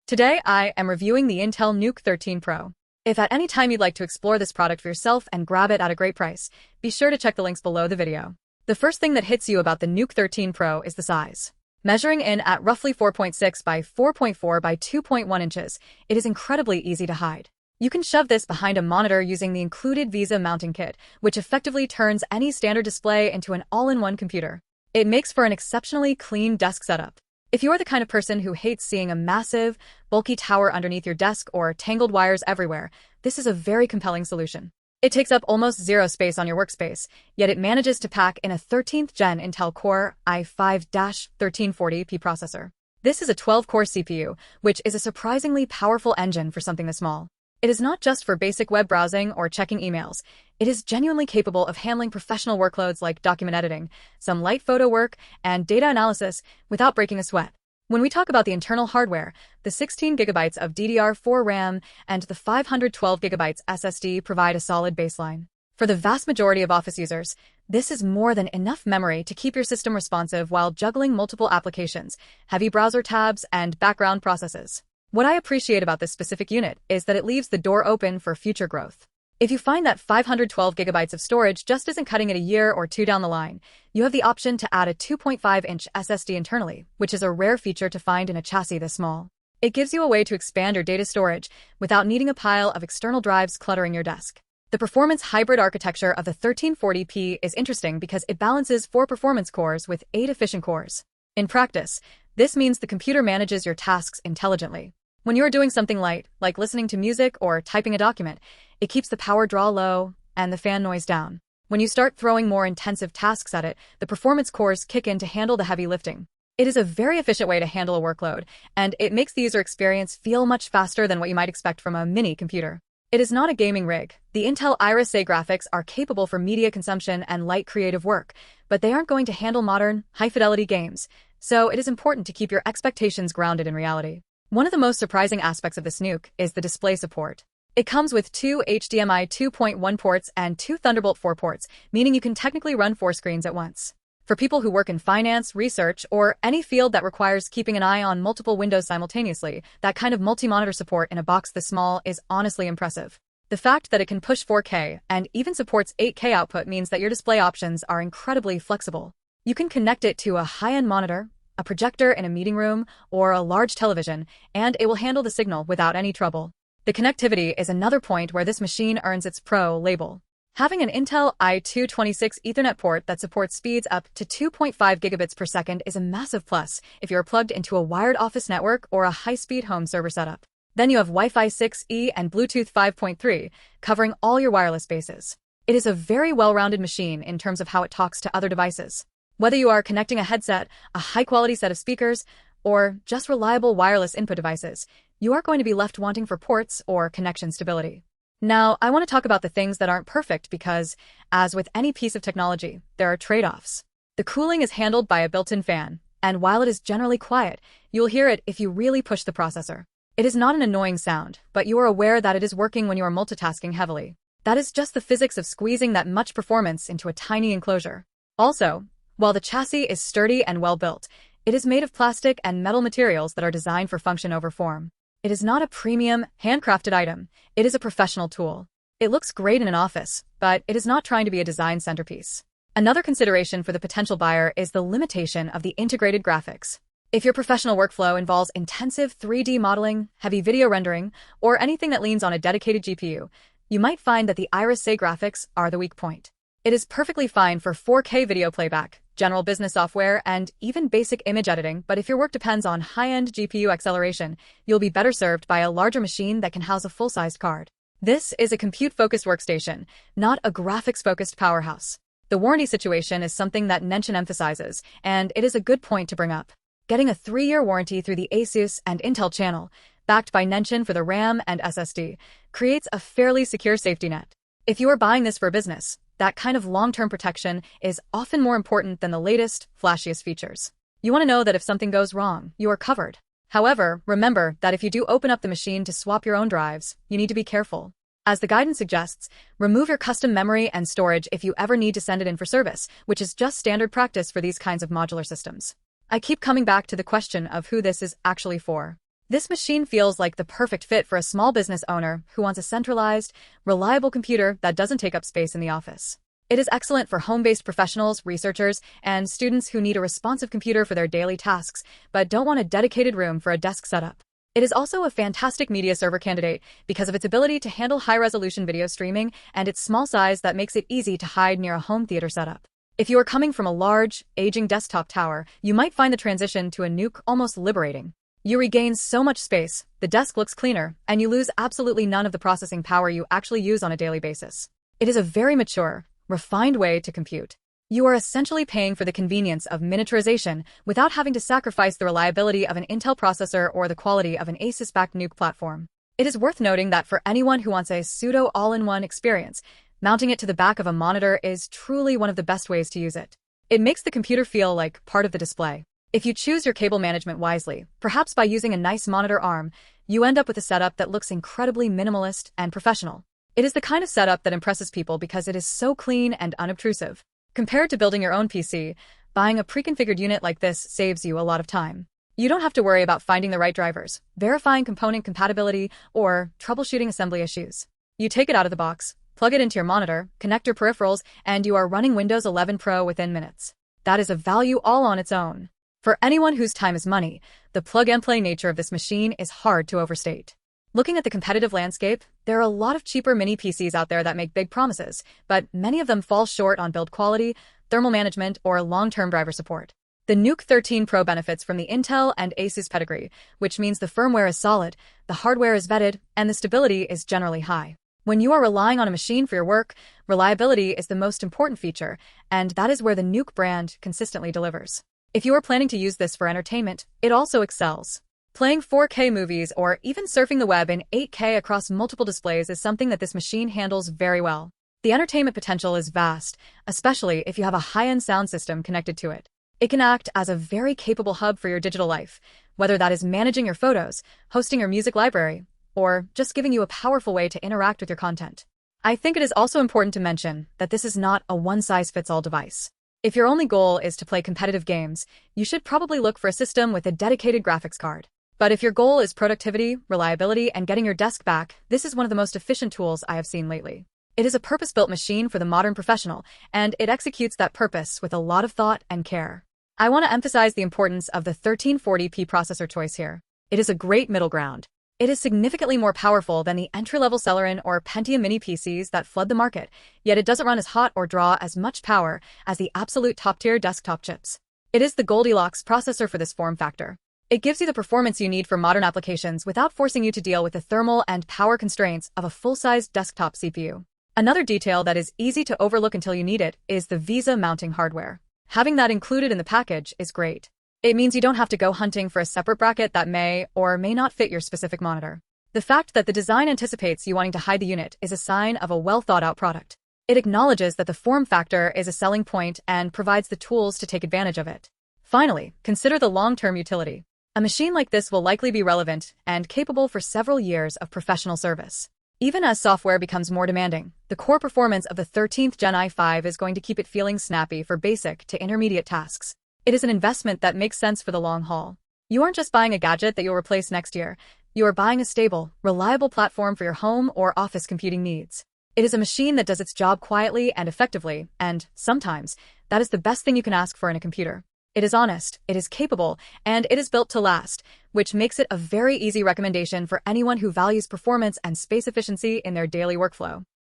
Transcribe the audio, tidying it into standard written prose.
Today, I am reviewing the Intel NUC 13 Pro. If at any time you'd like to explore this product for yourself and grab it at a great price, be sure to check the links below the video. The first thing that hits you about the NUC 13 Pro is the size. Measuring in at roughly 4.6 by 4.4 by 2.1 inches, it is incredibly easy to hide. You can shove this behind a monitor using the included VISA mounting kit, which effectively turns any standard display into an all-in-one computer. It makes for an exceptionally clean desk setup. If you're the kind of person who hates seeing a massive, bulky tower underneath your desk or tangled wires everywhere, this is a very compelling solution. It takes up almost zero space on your workspace, yet it manages to pack in a 13th Gen Intel Core i5-1340p processor. This is a 12-core CPU, which is a surprisingly powerful engine for something this small. It is not just for basic web browsing or checking emails. It is genuinely capable of handling professional workloads like document editing, some light photo work, and data analysis without breaking a sweat. When we talk about the internal hardware, the 16 GB of DDR4 RAM and the 512 GB SSD provide a solid baseline. For the vast majority of office users, this is more than enough memory to keep your system responsive while juggling multiple applications, heavy browser tabs, and background processes. What I appreciate about this specific unit is that it leaves the door open for future growth. If you find that 512 GB of storage just isn't cutting it a year or two down the line, you have the option to add a 2.5-inch SSD internally, which is a rare feature to find in a chassis this small. It gives you a way to expand your data storage without needing a pile of external drives cluttering your desk. The performance hybrid architecture of the 1340p is interesting because it balances 4 performance cores with 8 efficient cores. In practice, this means the computer manages your tasks intelligently. When you're doing something light, like listening to music or typing a document, it keeps the power draw low and the fan noise down. When you start throwing more intensive tasks at it, the performance cores kick in to handle the heavy lifting. It is a very efficient way to handle a workload, and it makes the user experience feel much faster than what you might expect from a mini computer. It is not a gaming rig. The Intel Iris A graphics are capable for media consumption and light creative work, but they aren't going to handle modern, high-fidelity games, so it is important to keep your expectations grounded in reality. One of the most surprising aspects of this NUC is the display support. It comes with 2 HDMI 2.1 ports and 2 Thunderbolt 4 ports, meaning you can technically run 4 screens at once. For people who work in finance, research, or any field that requires keeping an eye on multiple windows simultaneously, that kind of multi-monitor support in a box this small is honestly impressive. The fact that it can push 4K and even supports 8K output means that your display options are incredibly flexible. You can connect it to a high-end monitor, a projector in a meeting room, or a large television, and it will handle the signal without any trouble. The connectivity is another point where this machine earns its Pro label. Having an Intel i226 Ethernet port that supports speeds up to 2.5 gigabits per second is a massive plus if you're plugged into a wired office network or a high-speed home server setup. Then you have Wi-Fi 6E and Bluetooth 5.3, covering all your wireless bases. It is a very well-rounded machine in terms of how it talks to other devices. Whether you are connecting a headset, a high-quality set of speakers, or just reliable wireless input devices, you are going to be left wanting for ports or connection stability. Now, I want to talk about the things that aren't perfect because, as with any piece of technology, there are trade-offs. The cooling is handled by a built-in fan, and while it is generally quiet, you'll hear it if you really push the processor. It is not an annoying sound, but you are aware that it is working when you are multitasking heavily. That is just the physics of squeezing that much performance into a tiny enclosure. Also, while the chassis is sturdy and well-built, it is made of plastic and metal materials that are designed for function over form. It is not a premium, handcrafted item. It is a professional tool. It looks great in an office, but it is not trying to be a design centerpiece. Another consideration for the potential buyer is the limitation of the integrated graphics. If your professional workflow involves intensive 3D modeling, heavy video rendering, or anything that leans on a dedicated GPU, you might find that the Iris A graphics are the weak point. It is perfectly fine for 4K video playback, general business software, and even basic image editing, but if your work depends on high-end GPU acceleration, you'll be better served by a larger machine that can house a full-sized card. This is a compute-focused workstation, not a graphics-focused powerhouse. The warranty situation is something that NENCHIN emphasizes, and it is a good point to bring up. Getting a 3-year warranty through the ASUS and Intel channel, backed by NENCHIN for the RAM and SSD, creates a fairly secure safety net. If you are buying this for business, that kind of long-term protection is often more important than the latest, flashiest features. You want to know that if something goes wrong, you are covered. However, remember that if you do open up the machine to swap your own drives, you need to be careful. As the guidance suggests, remove your custom memory and storage if you ever need to send it in for service, which is just standard practice for these kinds of modular systems. I keep coming back to the question of who this is actually for. This machine feels like the perfect fit for a small business owner who wants a centralized, reliable computer that doesn't take up space in the office. It is excellent for home-based professionals, researchers, and students who need a responsive computer for their daily tasks, but don't want a dedicated room for a desk setup. It is also a fantastic media server candidate because of its ability to handle high-resolution video streaming and its small size that makes it easy to hide near a home theater setup. If you are coming from a large, aging desktop tower, you might find the transition to a NUC almost liberating. You regain so much space, the desk looks cleaner, and you lose absolutely none of the processing power you actually use on a daily basis. It is a very mature, refined way to compute. You are essentially paying for the convenience of miniaturization without having to sacrifice the reliability of an Intel processor or the quality of an Asus-backed NUC platform. It is worth noting that for anyone who wants a pseudo all-in-one experience, mounting it to the back of a monitor is truly one of the best ways to use it. It makes the computer feel like part of the display. If you choose your cable management wisely, perhaps by using a nice monitor arm, you end up with a setup that looks incredibly minimalist and professional. It is the kind of setup that impresses people because it is so clean and unobtrusive. Compared to building your own PC, buying a pre-configured unit like this saves you a lot of time. You don't have to worry about finding the right drivers, verifying component compatibility, or troubleshooting assembly issues. You take it out of the box, plug it into your monitor, connect your peripherals, and you are running Windows 11 Pro within minutes. That is a value all on its own. For anyone whose time is money, the plug-and-play nature of this machine is hard to overstate. Looking at the competitive landscape, there are a lot of cheaper mini PCs out there that make big promises, but many of them fall short on build quality, thermal management, or long-term driver support. The NUC 13 Pro benefits from the Intel and Asus pedigree, which means the firmware is solid, the hardware is vetted, and the stability is generally high. When you are relying on a machine for your work, reliability is the most important feature, and that is where the NUC brand consistently delivers. If you are planning to use this for entertainment, it also excels. Playing 4K movies or even surfing the web in 8K across multiple displays is something that this machine handles very well. The entertainment potential is vast, especially if you have a high-end sound system connected to it. It can act as a very capable hub for your digital life, whether that is managing your photos, hosting your music library, or just giving you a powerful way to interact with your content. I think it is also important to mention that this is not a one-size-fits-all device. If your only goal is to play competitive games, you should probably look for a system with a dedicated graphics card. But if your goal is productivity, reliability, and getting your desk back, this is one of the most efficient tools I have seen lately. It is a purpose-built machine for the modern professional, and it executes that purpose with a lot of thought and care. I want to emphasize the importance of the 1340p processor choice here. It is a great middle ground. It is significantly more powerful than the entry-level Celeron or Pentium mini PCs that flood the market, yet it doesn't run as hot or draw as much power as the absolute top-tier desktop chips. It is the Goldilocks processor for this form factor. It gives you the performance you need for modern applications without forcing you to deal with the thermal and power constraints of a full-sized desktop CPU. Another detail that is easy to overlook until you need it is the VESA mounting hardware. Having that included in the package is great. It means you don't have to go hunting for a separate bracket that may or may not fit your specific monitor. The fact that the design anticipates you wanting to hide the unit is a sign of a well-thought-out product. It acknowledges that the form factor is a selling point and provides the tools to take advantage of it. Finally, consider the long-term utility. A machine like this will likely be relevant and capable for several years of professional service. Even as software becomes more demanding, the core performance of the 13th Gen i5 is going to keep it feeling snappy for basic to intermediate tasks. It is an investment that makes sense for the long haul. You aren't just buying a gadget that you'll replace next year. You are buying a stable, reliable platform for your home or office computing needs. It is a machine that does its job quietly and effectively, and sometimes, that is the best thing you can ask for in a computer. It is honest, it is capable, and it is built to last, which makes it a very easy recommendation for anyone who values performance and space efficiency in their daily workflow.